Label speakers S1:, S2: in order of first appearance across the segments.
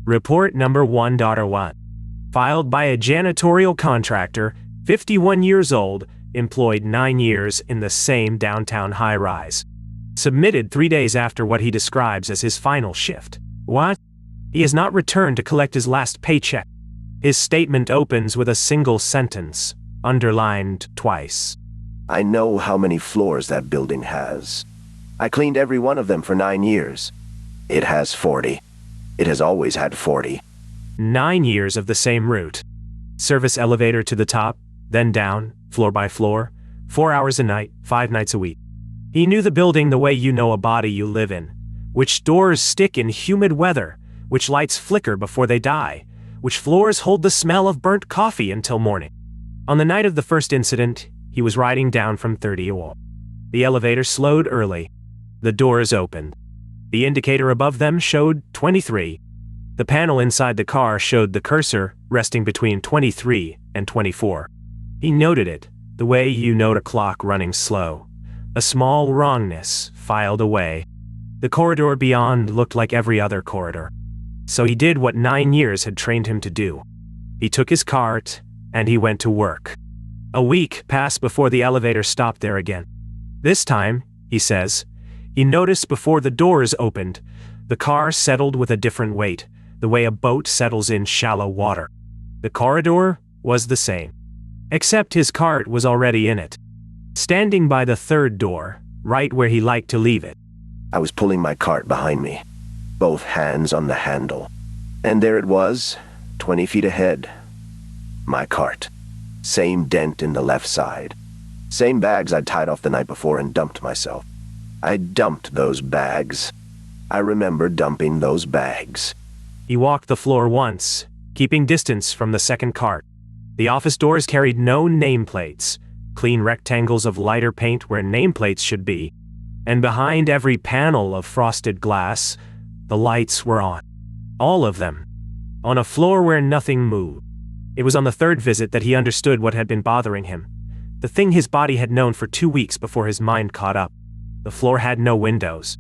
S1: Report number 1.1. Filed by a janitorial contractor, 51 years old, employed 9 years in the same downtown high-rise. Submitted 3 days after what he describes as his final shift. What? He has not returned to collect his last paycheck. His statement opens with a single sentence, underlined twice.
S2: I know how many floors that building has. I cleaned every one of them for 9 years. It has 40. It has always had 40.
S1: 9 years of the same route. Service elevator to the top, then down, floor by floor, 4 hours a night, 5 nights a week. He knew the building the way you know a body you live in. Which doors stick in humid weather, which lights flicker before they die, which floors hold the smell of burnt coffee until morning. On the night of the first incident, he was riding down from 30. The elevator slowed early. The doors opened. The indicator above them showed 23. The panel inside the car showed the cursor resting between 23 and 24. He noted it, the way you note a clock running slow. A small wrongness filed away. The corridor beyond looked like every other corridor. So he did what 9 years had trained him to do. He took his cart, and he went to work. A week passed before the elevator stopped there again. This time, he says, he noticed before the doors opened, the car settled with a different weight, the way a boat settles in shallow water. The corridor was the same, except his cart was already in it, standing by the third door, right where he liked to leave it.
S2: I was pulling my cart behind me, both hands on the handle. And there it was, 20 feet ahead. My cart. Same dent in the left side. Same bags I'd tied off the night before and dumped myself. I dumped those bags. I remember dumping those bags.
S1: He walked the floor once, keeping distance from the second cart. The office doors carried no nameplates, clean rectangles of lighter paint where nameplates should be. And behind every panel of frosted glass, the lights were on. All of them. On a floor where nothing moved. It was on the third visit that he understood what had been bothering him. The thing his body had known for 2 weeks before his mind caught up. The floor had no windows.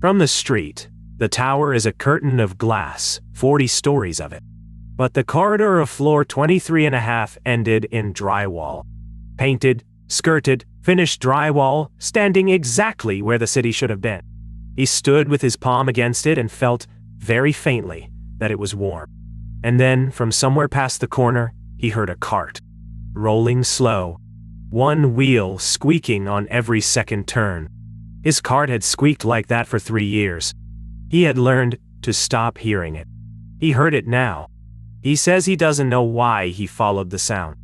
S1: From the street, the tower is a curtain of glass, 40 stories of it. But the corridor of floor 23.5 ended in drywall. Painted, skirted, finished drywall, standing exactly where the city should have been. He stood with his palm against it and felt, very faintly, that it was warm. And then, from somewhere past the corner, he heard a cart. Rolling slow. One wheel squeaking on every second turn. His cart had squeaked like that for 3 years. He had learned to stop hearing it. He heard it now. He says he doesn't know why he followed the sound.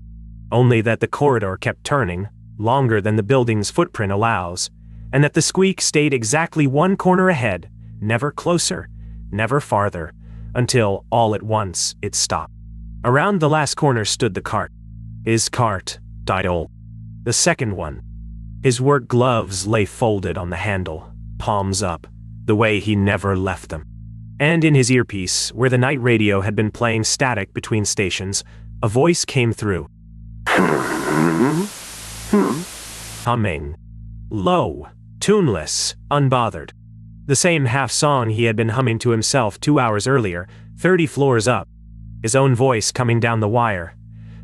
S1: Only that the corridor kept turning, longer than the building's footprint allows, and that the squeak stayed exactly one corner ahead, never closer, never farther, until, all at once, it stopped. Around the last corner stood the cart. His cart died old. The second one. His work gloves lay folded on the handle, palms up, the way he never left them. And in his earpiece, where the night radio had been playing static between stations, a voice came through. Humming. Low, tuneless, unbothered. The same half-song he had been humming to himself 2 hours earlier, 30 floors up. His own voice coming down the wire,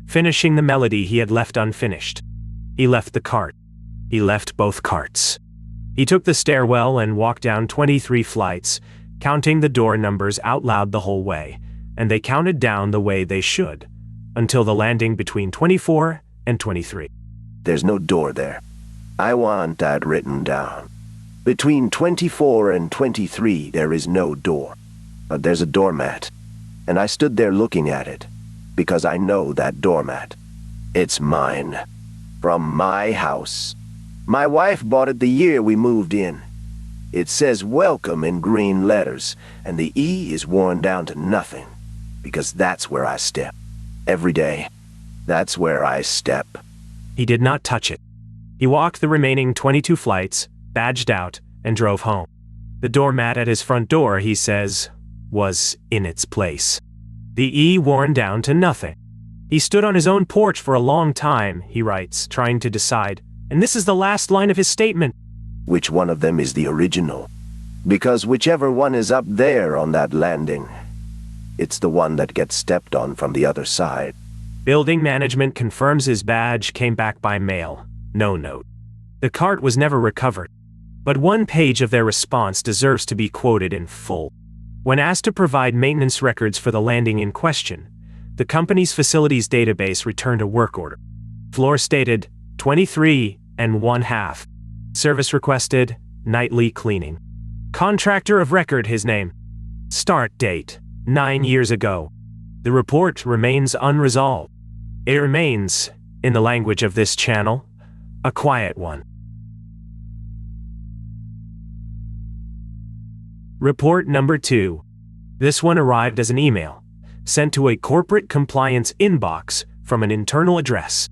S1: finishing the melody he had left unfinished. He left the cart. He left both carts. He took the stairwell and walked down 23 flights, counting the door numbers out loud the whole way, and they counted down the way they should, until the landing between 24 and 23.
S2: There's no door there. I want that written down. Between 24 and 23 there is no door. But there's a doormat, and I stood there looking at it, because I know that doormat. It's mine. From my house. My wife bought it the year we moved in. It says welcome in green letters, and the E is worn down to nothing, because that's where I step. Every day. That's where I step.
S1: He did not touch it. He walked the remaining 22 flights, badged out, and drove home. The doormat at his front door, he says, was in its place. The E worn down to nothing. He stood on his own porch for a long time, he writes, trying to decide, and this is the last line of his statement.
S2: Which one of them is the original? Because whichever one is up there on that landing It's the one that gets stepped on from the other side.
S1: Building management confirms his badge came back by mail. No note. The cart was never recovered. But one page of their response deserves to be quoted in full. When asked to provide maintenance records for the landing in question, the company's facilities database returned a work order. Floor stated 23 1/2. Service requested, nightly cleaning. Contractor of record his name. Start date, 9 years ago. The report remains unresolved. It remains, in the language of this channel, a quiet one. Report number 2. This one arrived as an email, sent to a corporate compliance inbox from an internal address.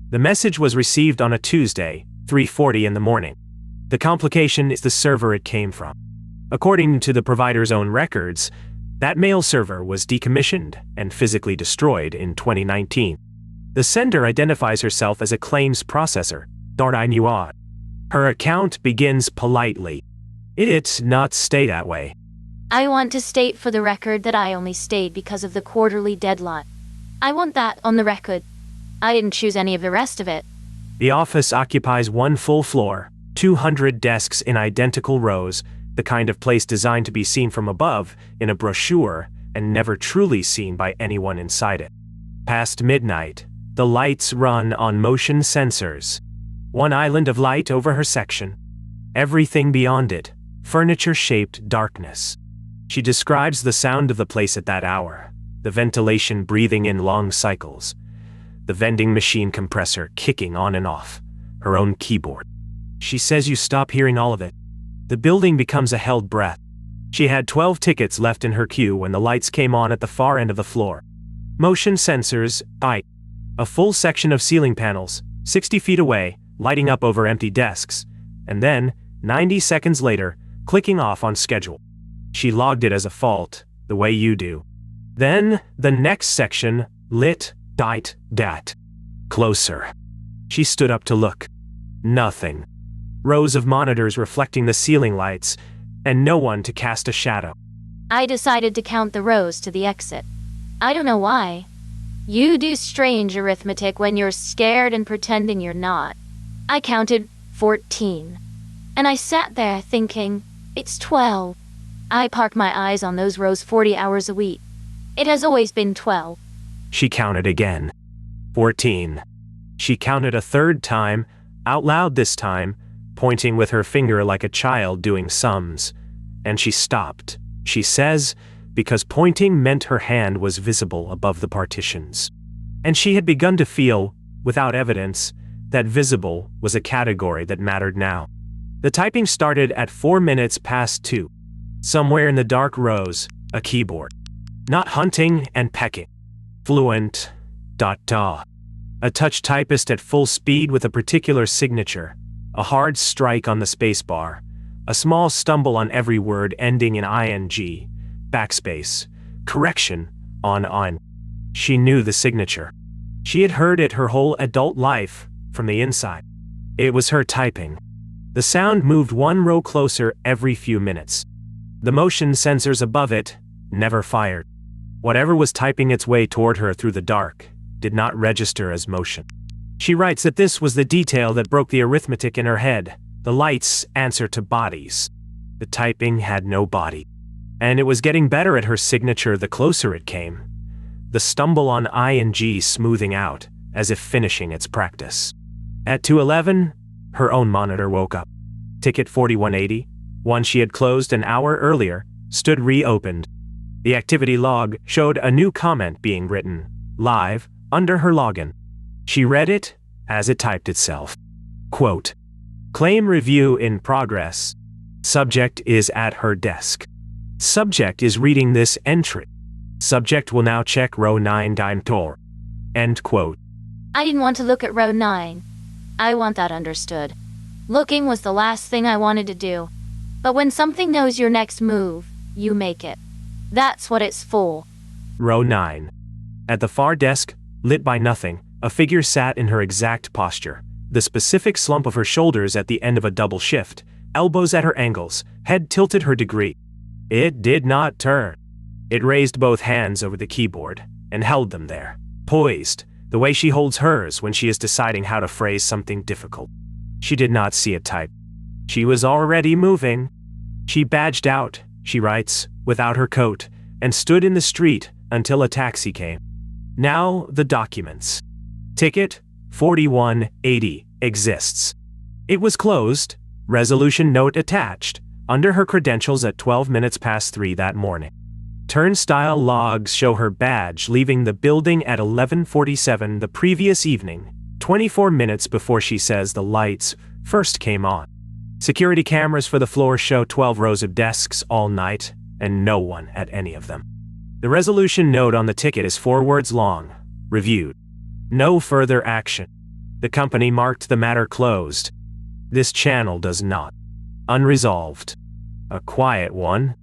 S1: The message was received on a Tuesday, 3:40 in the morning. The complication is the server it came from. According to the provider's own records, that mail server was decommissioned and physically destroyed in 2019. The sender identifies herself as a claims processor, Darnayua. Her account begins politely. It's not stay that way.
S3: I want to state for the record that I only stayed because of the quarterly deadline. I want that on the record. I didn't choose any of the rest of it.
S1: The office occupies one full floor, 200 desks in identical rows, the kind of place designed to be seen from above in a brochure and never truly seen by anyone inside it. Past midnight, the lights run on motion sensors. One island of light over her section. Everything beyond it, furniture-shaped darkness. She describes the sound of the place at that hour, the ventilation breathing in long cycles, the vending machine compressor kicking on and off, her own keyboard. She says you stop hearing all of it. The building becomes a held breath. She had 12 tickets left in her queue when the lights came on at the far end of the floor. Motion sensors, a full section of ceiling panels, 60 feet away, lighting up over empty desks, and then, 90 seconds later, clicking off on schedule. She logged it as a fault, the way you do. Then, the next section, lit, dat. Closer. She stood up to look. Nothing. Rows of monitors reflecting the ceiling lights, and no one to cast a shadow.
S3: I decided to count the rows to the exit. I don't know why. You do strange arithmetic when you're scared and pretending you're not. I counted 14. And I sat there thinking, it's 12. I park my eyes on those rows 40 hours a week. It has always been 12.
S1: She counted again. 14. She counted a third time, out loud this time, pointing with her finger like a child doing sums. And she stopped, she says, because pointing meant her hand was visible above the partitions. And she had begun to feel, without evidence, that visible was a category that mattered now. The typing started at 4 minutes past 2. Somewhere in the dark rows, a keyboard. Not hunting and pecking. Fluent. ... A touch typist at full speed with a particular signature. A hard strike on the spacebar. A small stumble on every word ending in ing. Backspace. Correction. On. She knew the signature. She had heard it her whole adult life, from the inside. It was her typing. The sound moved one row closer every few minutes. The motion sensors above it never fired. Whatever was typing its way toward her through the dark did not register as motion. She writes that this was the detail that broke the arithmetic in her head, the lights answer to bodies. The typing had no body. And it was getting better at her signature the closer it came. The stumble on ing smoothing out, as if finishing its practice. At 2:11, her own monitor woke up. Ticket 4180, one she had closed an hour earlier, stood reopened. The activity log showed a new comment being written, live, under her login. She read it as it typed itself. Quote, claim review in progress. Subject is at her desk. Subject is reading this entry. Subject will now check row 9 janitorial. End quote.
S3: I didn't want to look at row 9. I want that understood. Looking was the last thing I wanted to do. But when something knows your next move, you make it. That's what it's for.
S1: Row 9. At the far desk, lit by nothing, a figure sat in her exact posture, the specific slump of her shoulders at the end of a double shift, elbows at her ankles, head tilted her degree. It did not turn. It raised both hands over the keyboard and held them there, poised, the way she holds hers when she is deciding how to phrase something difficult. She did not see it type. She was already moving. She badged out, she writes, without her coat, and stood in the street until a taxi came. Now the documents. Ticket 4180 exists. It was closed, resolution note attached, under her credentials at 12 minutes past 3 that morning. Turnstile logs show her badge leaving the building at 11:47 the previous evening, 24 minutes before she says the lights first came on. Security cameras for the floor show 12 rows of desks all night, and no one at any of them. The resolution note on the ticket is 4 words long, reviewed. No further action. The company marked the matter closed. This channel does not. Unresolved. A quiet one,